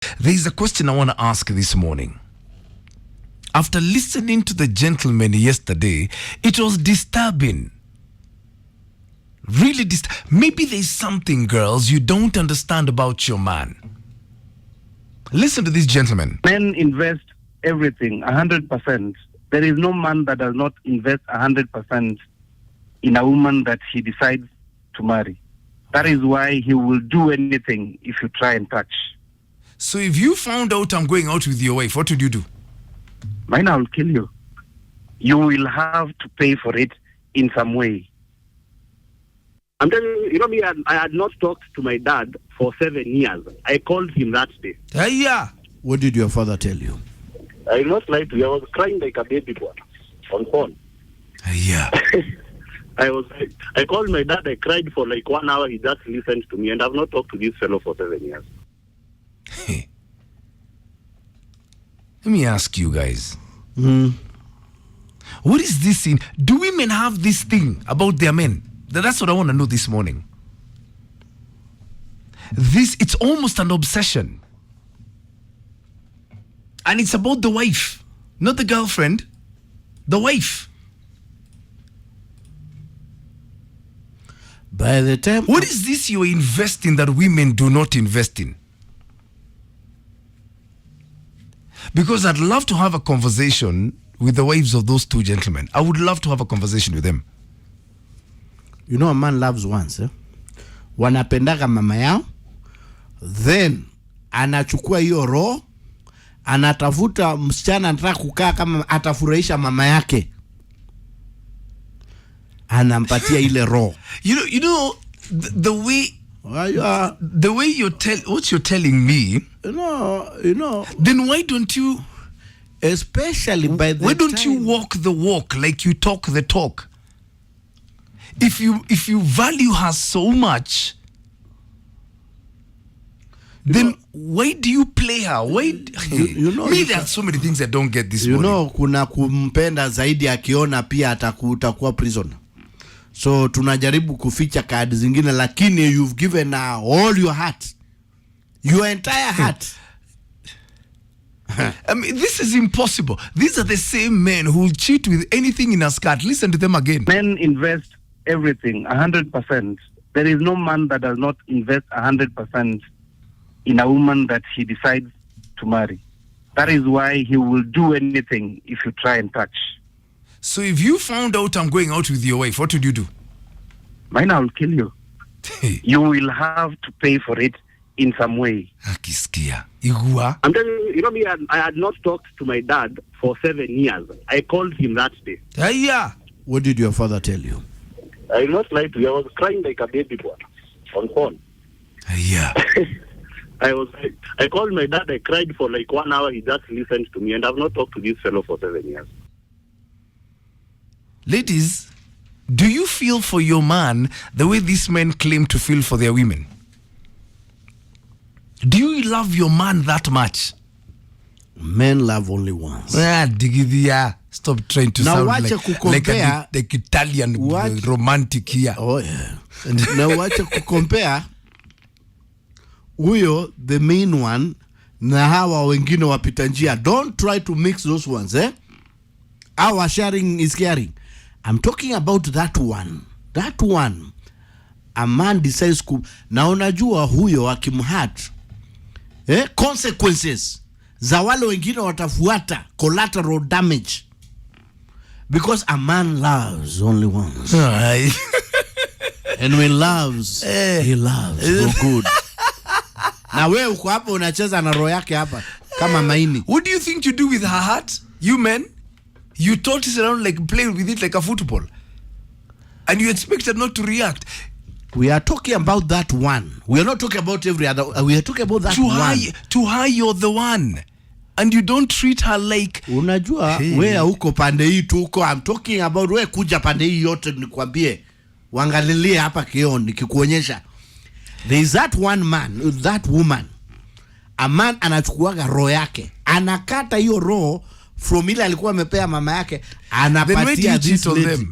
There is a question I want to ask this morning. After listening to the gentleman yesterday, it was disturbing. Really maybe there's something, girls, you don't understand about your man. Listen to this gentleman. Men invest everything, 100%. There is no man that does not invest 100% in a woman that he decides to marry. That is why he will do anything if you try and touch. So if you found out I'm going out with your wife, what would you do? Maina will kill you. You will have to pay for it in some way. I'm telling you, me, I had not talked to my dad for 7 years. I called him that day. Yeah. What did your father tell you? I will not lie to you. I was crying like a baby boy on phone. Yeah. I called my dad. I cried for like 1 hour. He just listened to me, and I've not talked to this fellow for 7 years. Hey. Let me ask you guys. What is this thing? Do women have this thing about their men? That's what I want to know this morning. It's almost an obsession. And it's about the wife, not the girlfriend, the wife. By the time... What is this you're investing that women do not invest in? Because I'd love to have a conversation with the wives of those two gentlemen. I would love to have a conversation with them. You know, a man loves once, wanapendaga mama yao, then anachukua hiyo roho, anatafuta msichana anataka kukaa kama atafurahisha mama yake, anampatia ile roho. You know the way what you're telling me, you know, then why don't you, especially by the why don't you walk the walk like you talk the talk? If you value her so much, then why do you play her? Why? Me, there are so many things I don't get this morning. You know, kuna kumpenda zaidi akiona pia atakuwa prisoner. So tunajaribu kuficha kadi zingine, lakini you've given her all your heart, your entire heart. I mean, this is impossible. These are the same men who will cheat with anything in a skirt. Listen to them again. Men invest everything, 100%. There is no man that does not invest 100% in a woman that he decides to marry. That is why he will do anything if you try and touch. So if you found out I'm going out with your wife, what would you do? Maina will kill you. You will have to pay for it in some way. Akisikia. Igua. I'm telling you, me, I had not talked to my dad for 7 years. I called him that day. Yeah. What did your father tell you? I will not lie to you. I was crying like a baby boy on phone. Yeah. I called my dad. I cried for like 1 hour. He just listened to me, and I've not talked to this fellow for 7 years. Ladies, do you feel for your man the way these men claim to feel for their women? Do you love your man that much? Men love only once. Stop trying to sound like Italian romantic here. Oh yeah. Now wacha kukompea huyo the main one na hawa wengine wapita njia. Don't try to mix those ones, Our sharing is caring. I'm talking about that one. That one. A man decides na unajua huyo akimhurt, consequences za wale wengine watafuata, collateral damage. Because a man loves only once. And when loves, he loves for good. Na wewe uko hapo unacheza na roho yake hapa kama maini. What do you think you do with her heart? You men, you toss it around like playing with it like a football, and you expect her not to react. We are talking about that one. We are not talking about every other. We are talking about that one. To her, you're the one, and you don't treat her like. Unajua, wewe uko pande hii tuko. I'm talking about wewe kuja pande hii yote nikwambie. Wangalilie hapa kioni nikikuonyesha. There is that one man, that woman. A man anachukuaga roho yake. Anakata hiyo roho from ile alikuwa amepea mama yake. Anapatia this lady.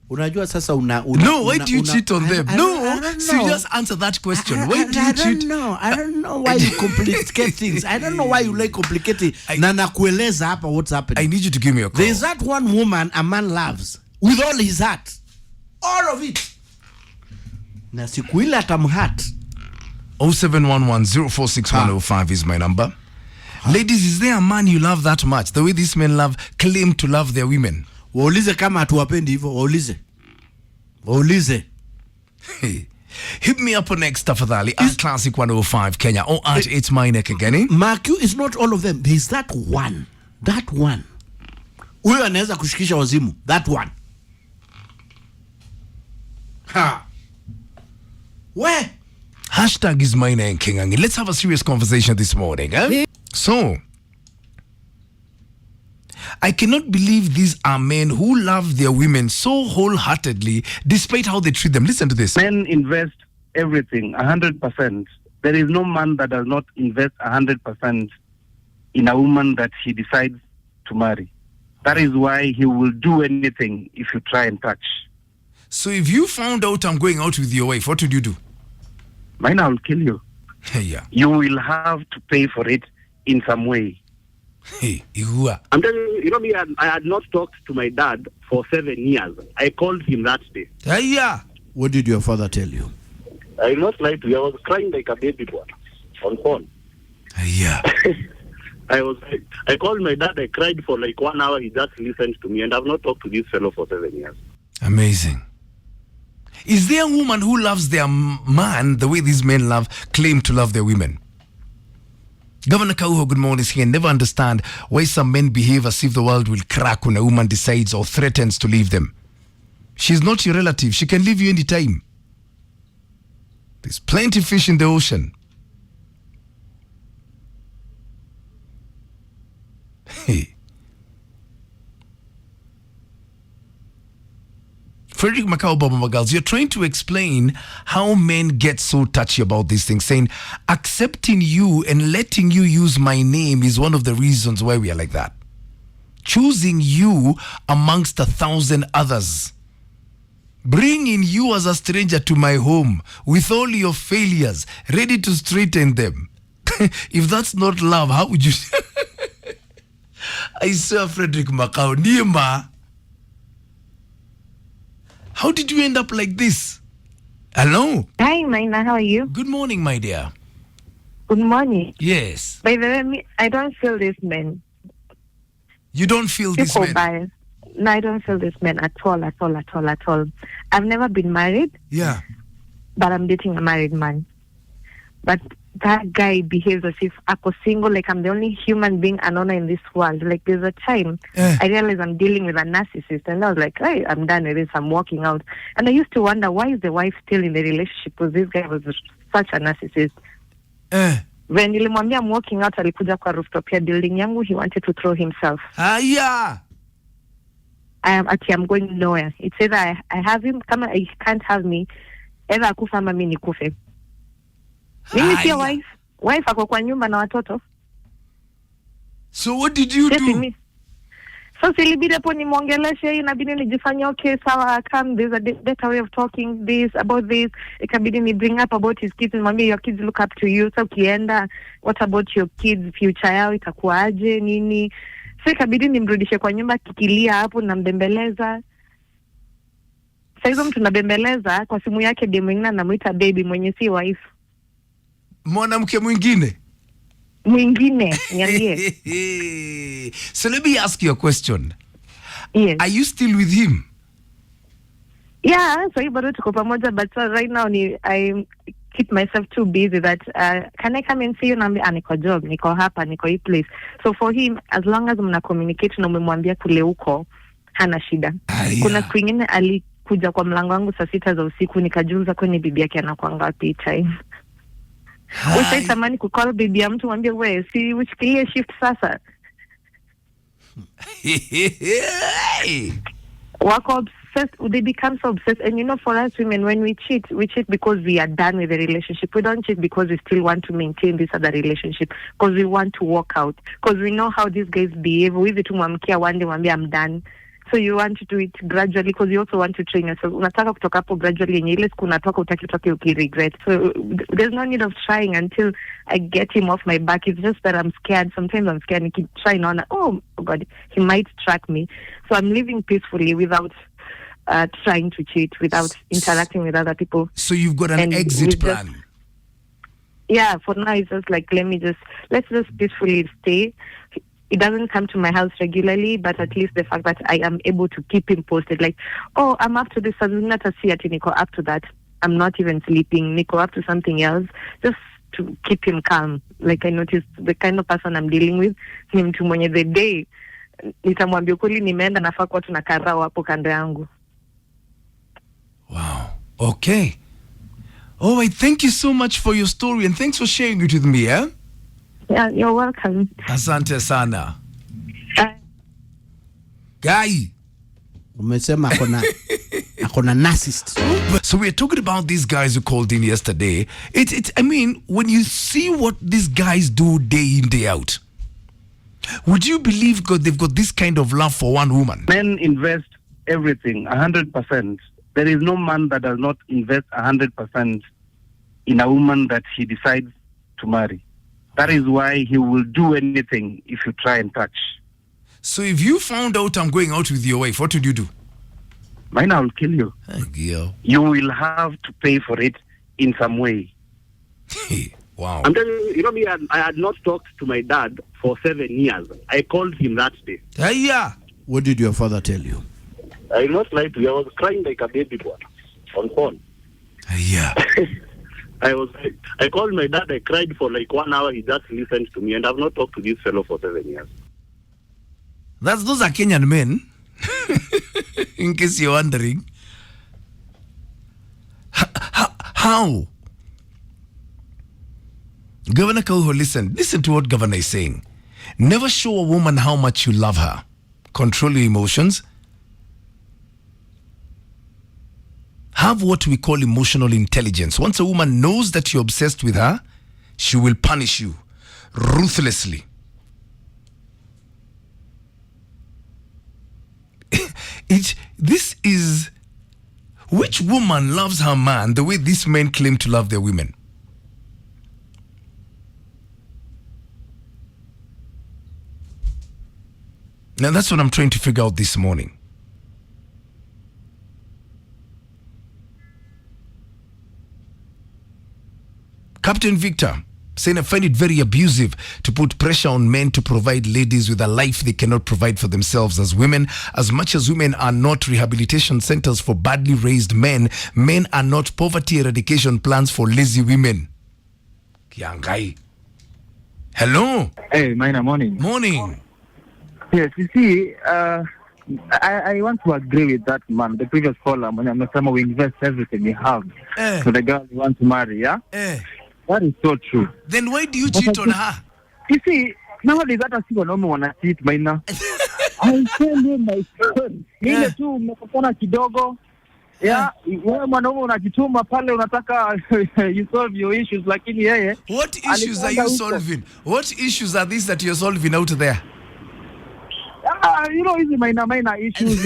Unajua sasa no, why do you cheat on them? No, serious answer that question. Why do you cheat? I don't know why you complicate things. I don't know why you like complicating. Na nakueleza hapa what's happening. I need you to give me a call. There's that one woman a man loves with all his heart. All of it. Na siku ile atamhat. 0711046105 is my number. Ladies, is there a man you love that much? The way these men claim to love their women. Waulize kama hatuwapendi hivyo, waulize. Hey. Hit me up on next tafadhali at Classic 105 Kenya or at It's My Neck again. Mark, you is not all of them. There's that one. Huyo anaweza kushikisha wazimu. That one. Where? Hashtag is Maina and Kenyan. Let's have a serious conversation this morning. So, I cannot believe these are men who love their women so wholeheartedly despite how they treat them. Listen to this. Men invest everything, 100%. There is no man that does not invest 100% in a woman that he decides to marry. That is why he will do anything if you try and touch. So if you found out I'm going out with your wife, what would you do? Mine, I will kill you. Yeah. You will have to pay for it in some way. Hey, Ihua. I'm telling you, me, I had not talked to my dad for 7 years. I called him that day. Yeah. What did your father tell you? I will not lie to you. I was crying like a baby boy on phone. Yeah. I called my dad. I cried for like 1 hour. He just listened to me, and I've not talked to this fellow for 7 years. Amazing. Is there a woman who loves their man the way these men claim to love their women? Governor Kauho, good morning. He can never understand why some men behave as if the world will crack when a woman decides or threatens to leave them. She's not your relative. She can leave you anytime. There's plenty of fish in the ocean. Hey. Frederick Macau Baba Magals, you're trying to explain how men get so touchy about these things, saying accepting you and letting you use my name is one of the reasons why we are like that. Choosing you amongst 1,000 others. Bringing you as a stranger to my home with all your failures, ready to straighten them. If that's not love, how would you... I swear, Frederick Macau, Nima. How did you end up like this? Hello? Hi, Maina. How are you? Good morning, my dear. Good morning. Yes. By the way, I don't feel this man. You don't feel this man? Bias. No, I don't feel this man at all. I've never been married. Yeah. But I'm dating a married man. But that guy behaves as if I'm single, like I'm the only human being and honor in this world. Like there's a time I realized I'm dealing with a narcissist, and I was like, hey, I'm done with this, I'm walking out. And I used to wonder, why is the wife still in the relationship? Because this guy was such a narcissist. When nilimwambia I'm walking out, alikuja kwa rooftop ya building yangu, he wanted to throw himself. Yeah. I'm going nowhere. It's either I have him, kama he can't have me, either akufa ama mimi nikufe. Mimi sio wife ako kwa nyumba na watoto. So what did you do? So silibidi hapo nimwongeleshe, inabidi nijifanye okay, sawa, come, there's a better way of talking about this. Ikabidi ni bring up about his kids, mwambie your kids look up to you. So ukienda, what about your kids, future yao itakuaje, nini? So ikabidi nimrudishe kwa nyumba, kikilia hapo na mbembeleza. Sasa hizo mtu nabembeleza kwa simu yake, demu mwingine anamuita baby mwenye si wife. Mwanamke mwingine? Niambie. So let me ask you a question. Yes. Are you still with him? Yeah, so bado tuko pamoja, but right now I keep myself too busy that can I come and see you? Naambia niko job, niko hapa, niko hii place. So for him, as long as mna communicate na umemwambia kule uko, hana shida. Kuna siku nyingine alikuja kwa mlango wangu saa 6 za usiku, nikajiuliza kwani bibi yake anakuanga wapi time. Usai tamani kucall bibi ya mtu mwambie wewe si ushikilie shift sasa. Wako obsessed, they become so obsessed. And you know, for us women, when we cheat because we are done with the relationship. We don't cheat because we still want to maintain this other relationship, because we want to walk out, because we know how these guys behave. Hivi tu mwamkia one day mwambie I'm done. So you want to do it gradually because you also want to train yourself. Unataka kutoka hapo gradually yenye ile siku unatoka utaki utoke ukiregret. So there's no need of trying until I get him off my back. It's just that I'm scared. Sometimes I'm scared. I keep trying on. Oh God, he might track me. So I'm living peacefully without trying to cheat, without interacting with other people. So you've got an exit plan. Yeah, for now it's just like let's just peacefully stay. It doesn't come to my house regularly, but at least the fact that I am able to keep him posted, like, oh, I'm up to this, not a Nico up to that. I'm not even sleeping, Nico up to something else, just to keep him calm. Like I noticed the kind of person I'm dealing with, him to mwenye the day, nitamwambia kweli nimeenda nafaa kuwa tunakarao hapo kando yangu. Wow. Okay. All right, thank you so much for your story and thanks for sharing it with me, eh? Yeah, you're welcome. Asante sana. Guy. Umesema akona narcissist. So we're talking about these guys who called in yesterday. I mean, when you see what these guys do day in, day out, would you believe they've got this kind of love for one woman? Men invest everything, 100%. There is no man that does not invest 100% in a woman that he decides to marry. That is why he will do anything if you try and touch. So if you found out I'm going out with your wife, what would you do? Maina will kill you. You will have to pay for it in some way. Wow. I'm telling you, me, I had not talked to my dad for 7 years. I called him that day. Yeah. What did your father tell you? I will not lie to you. I was crying like a baby boy on phone. Yeah. I called my dad. I cried for like 1 hour. He just listened to me, and I've not talked to this fellow for 7 years. Those are Kenyan men. In case you're wondering. How? Governor Kauho, listen to what Governor is saying. Never show a woman how much you love her. Control your emotions. Have what we call emotional intelligence. Once a woman knows that you're obsessed with her, she will punish you ruthlessly. Which woman loves her man the way these men claim to love their women? Now that's what I'm trying to figure out this morning. Captain Victor saying, I find it very abusive to put pressure on men to provide ladies with a life they cannot provide for themselves as women. As much as women are not rehabilitation centers for badly raised men, men are not poverty eradication plans for lazy women. Kiangai. Hello. Hey, Maina, morning. Morning. Yes, you see, I want to agree with that man, the previous caller, when I'm we invest everything we have to the girl we want to marry, yeah? That is so true. Then why do you cheat on her? You see, nowadays that I no one wanna cheat, Maina. I tell you, my son, ile tu umekopona kidogo. Yeah, wewe mwanaume unajituma pale unataka you solve your issues, lakini yeye. What issues are you solving? What issues are these that you're solving out there? You know, hizi Maina issues.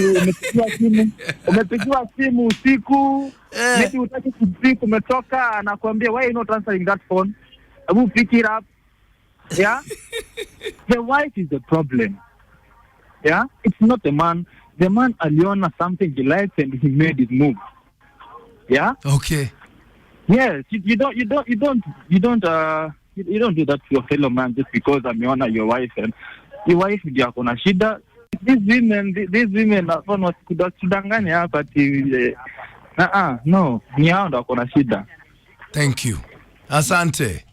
Umepigiwa simu usiku, maybe utaki kupik, umetoka, anakuambia why you not answering that phone? I will pick it up. Yeah. The wife is the problem. Yeah, it's not the man. The man aliona something he likes and he made it move. Yeah. Okay. Yes, you don't do that to your fellow man just because ameona your wife and your wife ndio akona shida. These women kudanganya hapa ati no, ni hao ndio akona shida. Thank you. Asante.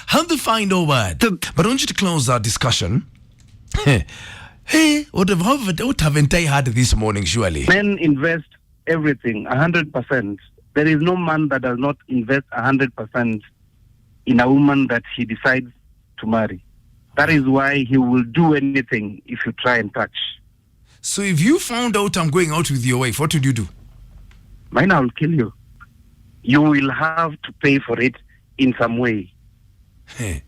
How to find over? But I want you to close our discussion. Hey, what haven't I had this morning, surely? Men invest everything, 100%. There is no man that does not invest 100% in a woman that he decides to marry. That is why he will do anything if you try and touch. So if you found out I'm going out with your wife, what would you do? Maina will kill you. You will have to pay for it in some way. Hey.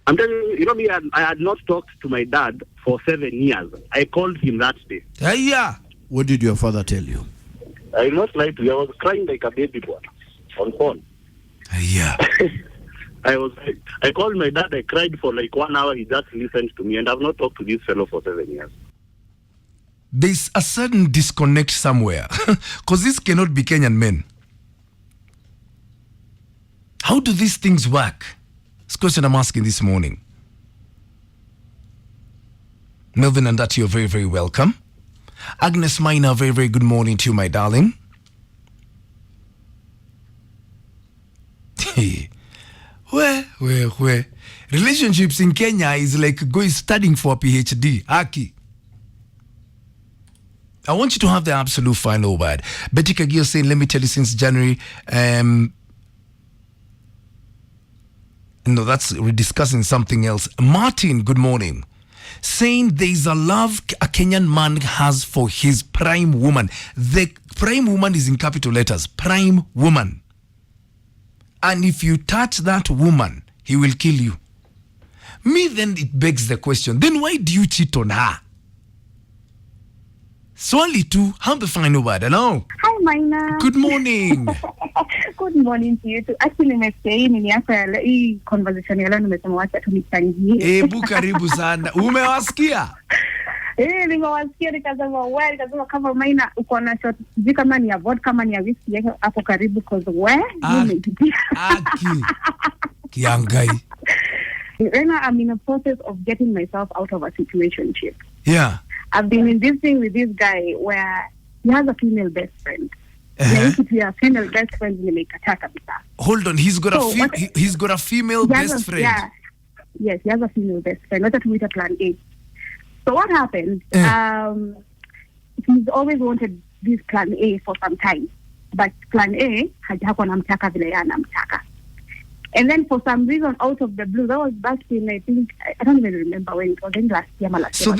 I'm telling you, you know me, I had not talked to my dad for 7 years. I called him that day. Yeah. What did your father tell you? I will not lie to you. I was crying like a baby boy on phone. Yeah. I called my dad. I cried for like 1 hour. He just listened to me, and I've not talked to this fellow for 7 years. There's a sudden disconnect somewhere, because this cannot be Kenyan men. How do these things work? This question I'm asking this morning. Melvin and Dati, you're very, very welcome. Agnes Maina, very, very good morning to you, my darling. Where? Relationships in Kenya is like going studying for a PhD. Aki. I want you to have the absolute final word. Betty Kagio saying, let me tell you, since January, no, we're discussing something else. Martin, good morning. Saying there's a love a Kenyan man has for his prime woman. The prime woman is in capital letters. Prime woman. And if you touch that woman, he will kill you. Me, then it begs the question, then why do you cheat on her? Swali tu, have the final word. Hello. Hi, Maina. Good morning. Good morning to you too. Actually, nimesikia hii nini yako ya hii conversation ya leo, nimesema wacha tu nichangie. Ebu karibu sana. Umewasikia? Nimewasikia nikasema kama Maina uko na shot sijui kama ni ya vodka kama ni ya whisky yako hapo karibu cause Aki. Kiangai. Right now I'm in a process of getting myself out of a situationship. Yeah. I've been in this thing with this guy where he has a female best friend. A female best friend nimekataa kabisa. Hold on, he's got a female best friend. Yeah. Yes, he has a female best friend. Let's meet at plan A. So what happened? He's always wanted this plan A for some time. But plan A hajakuwa namtaka vile yeye anamtaka. And then for some reason, out of the blue, that was back in, I think, I don't even remember when it was, in last year. So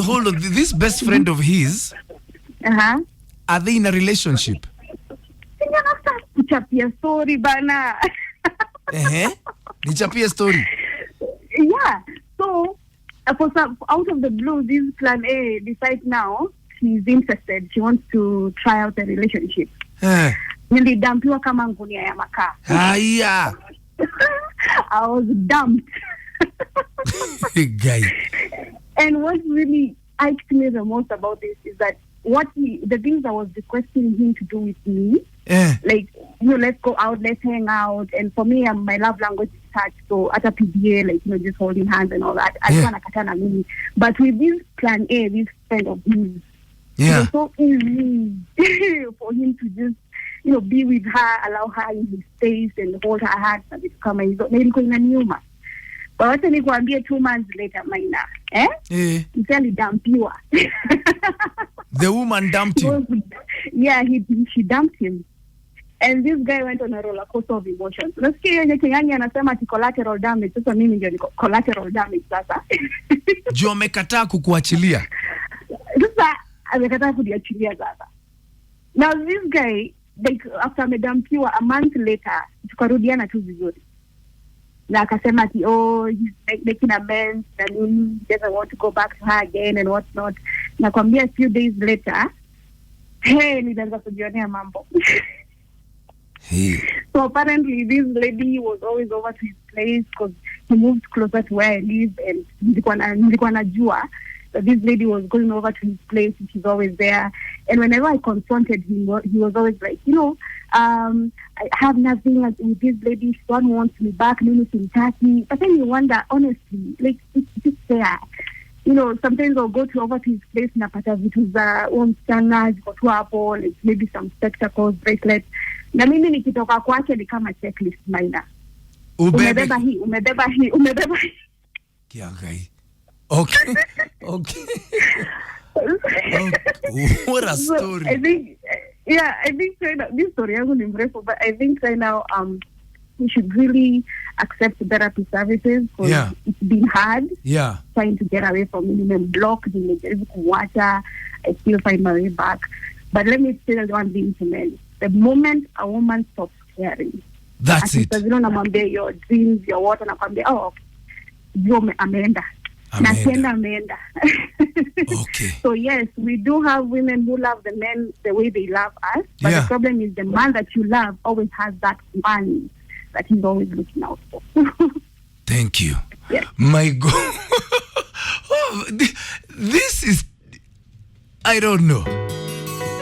hold on, this best friend of his, are they in a relationship? Nichapia story, bana. Nichapia story. Yeah. So, out of the blue, this plan A decides now she's interested. She wants to try out a relationship. Nilidampiwa kama ngunia ya makaa. Yeah. I was dumped. Guy. And what really irked me the most about this is that the things I was requesting him to do with me, like, let's go out, let's hang out. And for me, my love language is touch. So at a PDA, like, just holding hands and all that. But with this plan A, this friend of his, it was so easy for him to just, be with her, allow her in his space and hold her hand and become nilikuwa inaniuma. But wacha nikuambie 2 months later, Maina, Mtali dampiwa. The woman dumped him? Yeah, she dumped him. And this guy went on a roller coaster of emotions. Nasikia yenye Kenyan anasema ati collateral damage. Sasa mimi ndio niko collateral damage sasa. Jo amekataa kukuachilia. Sasa amekataa kuniachilia sasa. Now this guy, like, after amedampiwa a month later, tukarudiana tu vizuri. Na akasema ati he's making amends and he doesn't want to go back to her again and what's not. Nakwambia a few days later, nilianza kujionea mambo. So apparently this lady was always over to his place because he moved closer to where I live, and nilikuwa najua that this lady was going over to his place and she's always there. And whenever I confronted him, he was always like, I have nothing with this lady. She don't want me back. But then you wonder, honestly, like, it's fair. Sometimes I'll go over to his place and napata vitu za msichana ziko tu hapo, like maybe some spectacles, bracelets. Na mimi nikitoka kwake ni kama checklist, Maina. Umebeba hii. Kiangai. Okay. What a story. So, I think right now, this story yangu ni mrefu, but I think right now we should really accept therapy services because it's been hard trying to get away from minimum block, nimejaribu kuwacha, I still find my way back. But let me tell you one thing to men. The moment a woman stops caring, that's it. Namwambia your dreams, your what, nakwambia, okay. akijua ameenda. Na tena ameenda. Okay. So yes, we do have women who love the men the way they love us. But the problem is the man that you love always has that man that he's always looking out for. Thank you. Yes. My God. This is, I don't know.